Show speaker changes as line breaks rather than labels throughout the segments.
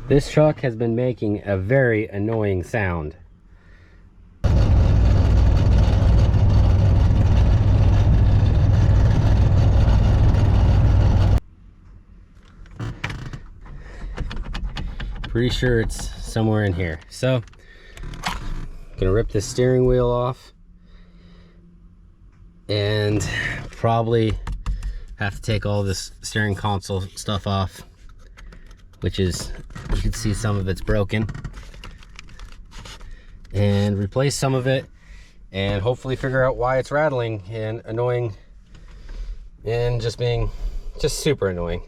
This truck has been making a very annoying sound. Pretty sure it's somewhere in here. So, gonna rip this steering wheel off and probably have to take all this steering console stuff off, which is, you can see some of it's broken, and replace some of it, and hopefully figure out why it's rattling and annoying and just being super annoying.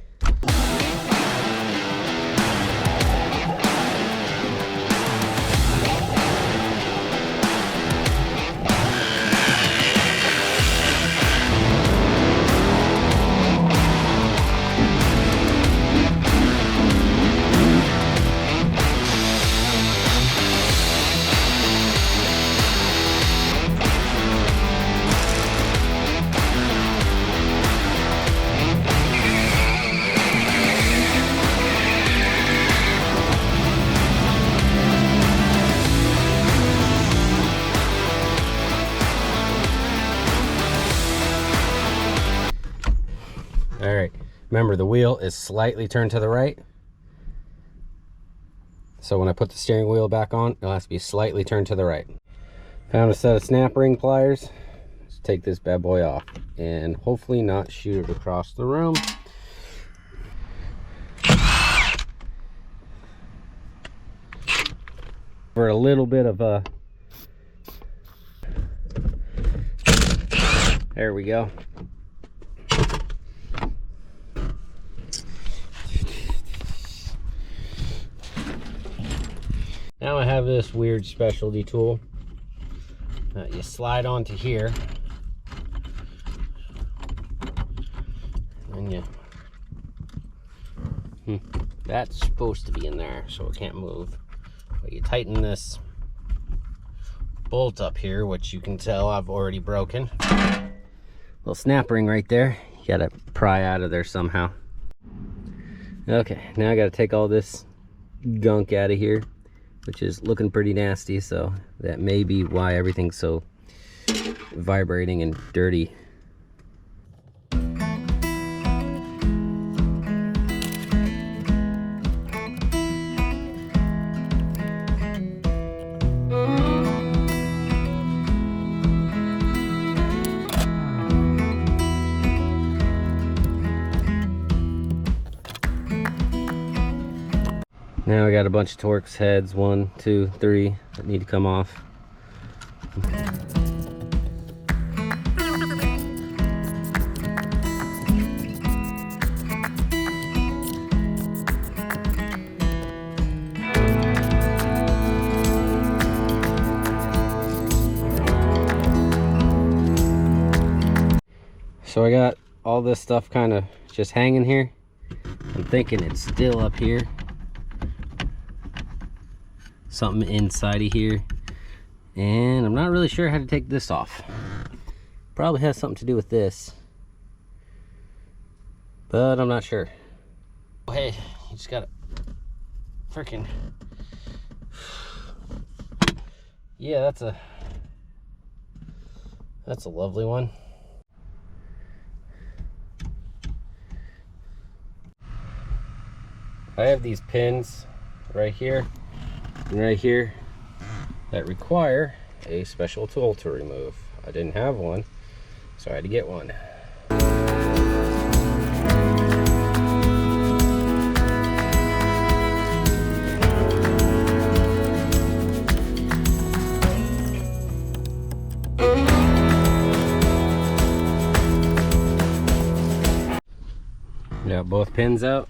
All right, remember the wheel is slightly turned to the right. So when I put the steering wheel back on, it'll have to be slightly turned to the right. Found a set of snap ring pliers. Let's take this bad boy off and hopefully not shoot it across the room. For a little bit of a, there we go. Now I have this weird specialty tool that you slide onto here, and that's supposed to be in there so it can't move. But you tighten this bolt up here, which you can tell I've already broken. Little snap ring right there. You gotta pry out of there somehow. Okay, now I gotta take all this gunk out of here, which is looking pretty nasty, so that may be why everything's so vibrating and dirty. Now I got a bunch of Torx heads, 1, 2, 3, that need to come off. So I got all this stuff kind of just hanging here. I'm thinking it's still up here. Something inside of here, and I'm not really sure how to take this off. Probably has something to do with this, but I'm not sure. Oh, hey, you just gotta freaking, yeah, that's a lovely one. I have these pins right here and right here that require a special tool to remove. I didn't have one, so I had to get one. Got both pins out.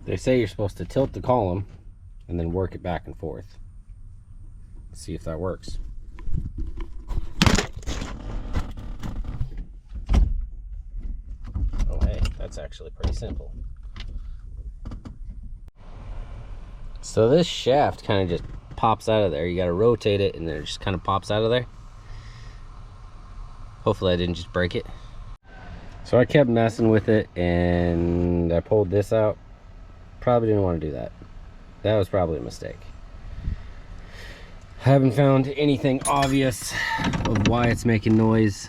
They say you're supposed to tilt the column and then work it back and forth. Let's see if that works. Oh hey, that's actually pretty simple. So this shaft kind of just pops out of there. You got to rotate it and then it just kind of pops out of there. Hopefully I didn't just break it. So I kept messing with it and I pulled this out. Probably didn't want to do that. That was probably a mistake. Haven't found anything obvious of why it's making noise.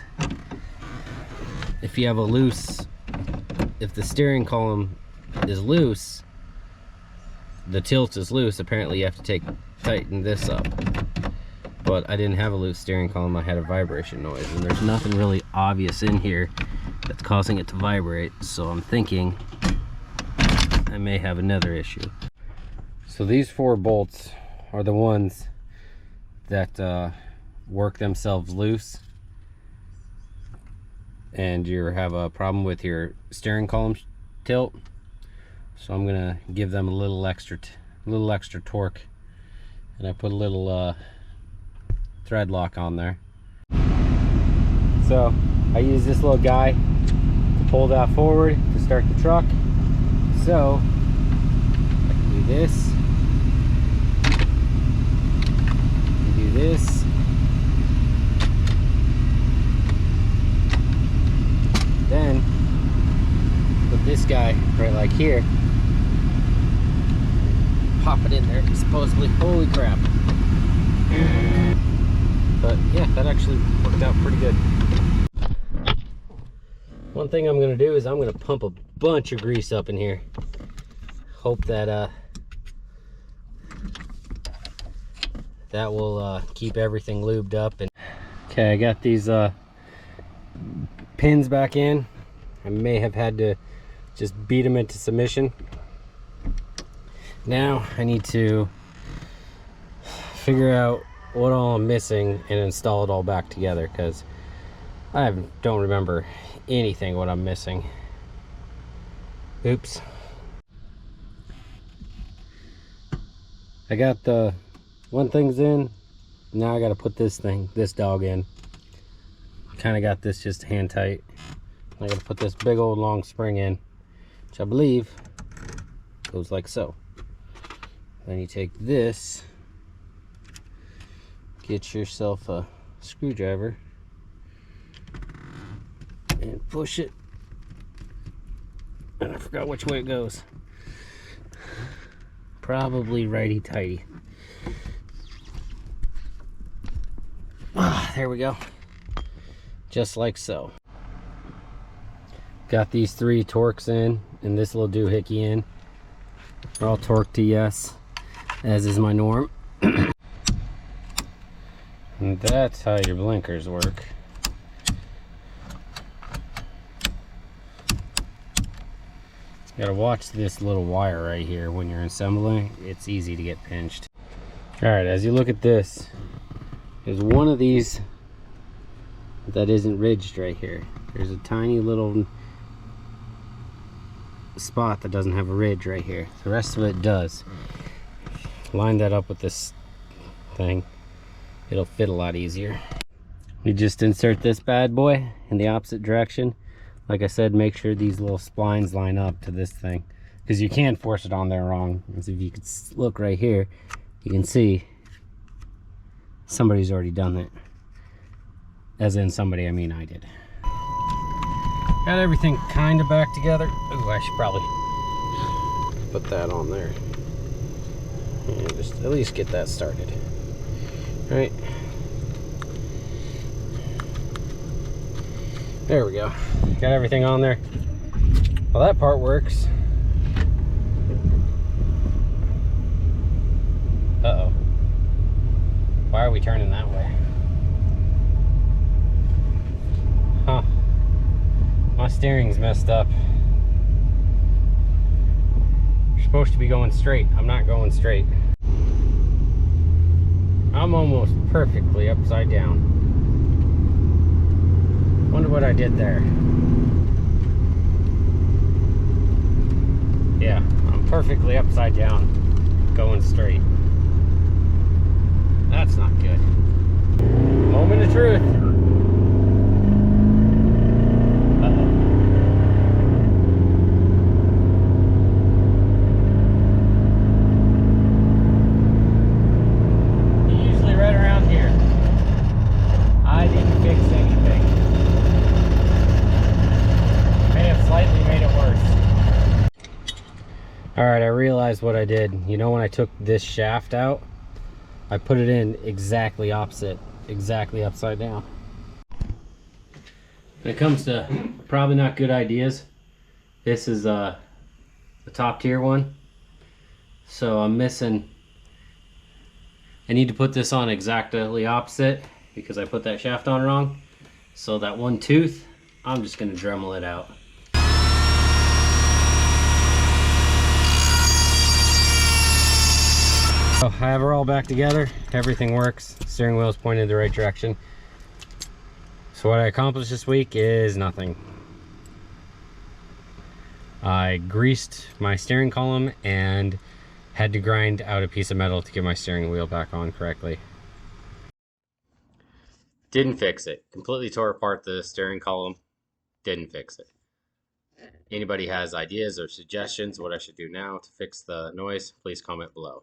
If you have a loose, if the steering column is loose, the tilt is loose, apparently you have to tighten this up. But I didn't have a loose steering column, I had a vibration noise, and there's nothing really obvious in here that's causing it to vibrate, so I'm thinking I may have another issue. So these 4 bolts are the ones that work themselves loose, and you have a problem with your steering column tilt. So I'm gonna give them a little extra torque, and I put a little thread lock on there. So I use this little guy to pull that forward to start the truck. So I can do this, do this, then put this guy right like here, pop it in there supposedly. Holy crap. But yeah, that actually worked out pretty good. One thing I'm gonna do is I'm gonna pump a bunch of grease up in here. Hope that that will keep everything lubed up. And okay, I got these pins back in. I may have had to just beat them into submission. Now I need to figure out what all I'm missing and install it all back together, because I don't remember anything what I'm missing. Oops. I got the one thing's in. Now I got to put this dog in. Kind of got this just hand tight. I got to put this big old long spring in, which I believe goes like so. Then you take this, get yourself a screwdriver and push it. And I forgot which way it goes. Probably righty-tighty. There we go. Just like so. Got these 3 torques in and this little doohickey in. They're all torqued to yes, as is my norm. And that's how your blinkers work. You gotta watch this little wire right here when you're assembling. It's easy to get pinched. Alright, as you look at this, there's one of these that isn't ridged right here. There's a tiny little spot that doesn't have a ridge right here. The rest of it does. Line that up with this thing. It'll fit a lot easier. You just insert this bad boy in the opposite direction. Like I said, make sure these little splines line up to this thing, because you can force it on there wrong. As if you could look right here, you can see somebody's already done it. As in somebody, I mean I did. Got everything kind of back together. Ooh, I should probably put that on there. And just at least get that started. All right. There we go. Got everything on there. Well, that part works. Uh-oh. Why are we turning that way? Huh. My steering's messed up. You're supposed to be going straight. I'm not going straight. I'm almost perfectly upside down. Wonder what I did there. Yeah, I'm perfectly upside down, going straight. That's not good. Moment of truth. Usually right around here. I didn't fix anything. May have slightly made it worse. Alright, I realized what I did. You know, when I took this shaft out, I put it in exactly opposite, exactly upside down. When it comes to probably not good ideas, this is the top tier one. So I'm missing, I need to put this on exactly opposite because I put that shaft on wrong. So that one tooth, I'm just gonna Dremel it out. So I have her all back together, everything works, steering wheel is pointed in the right direction. So what I accomplished this week is nothing. I greased my steering column and had to grind out a piece of metal to get my steering wheel back on correctly. Didn't fix it. Completely tore apart the steering column. Didn't fix it. Anybody has ideas or suggestions what I should do now to fix the noise, please comment below.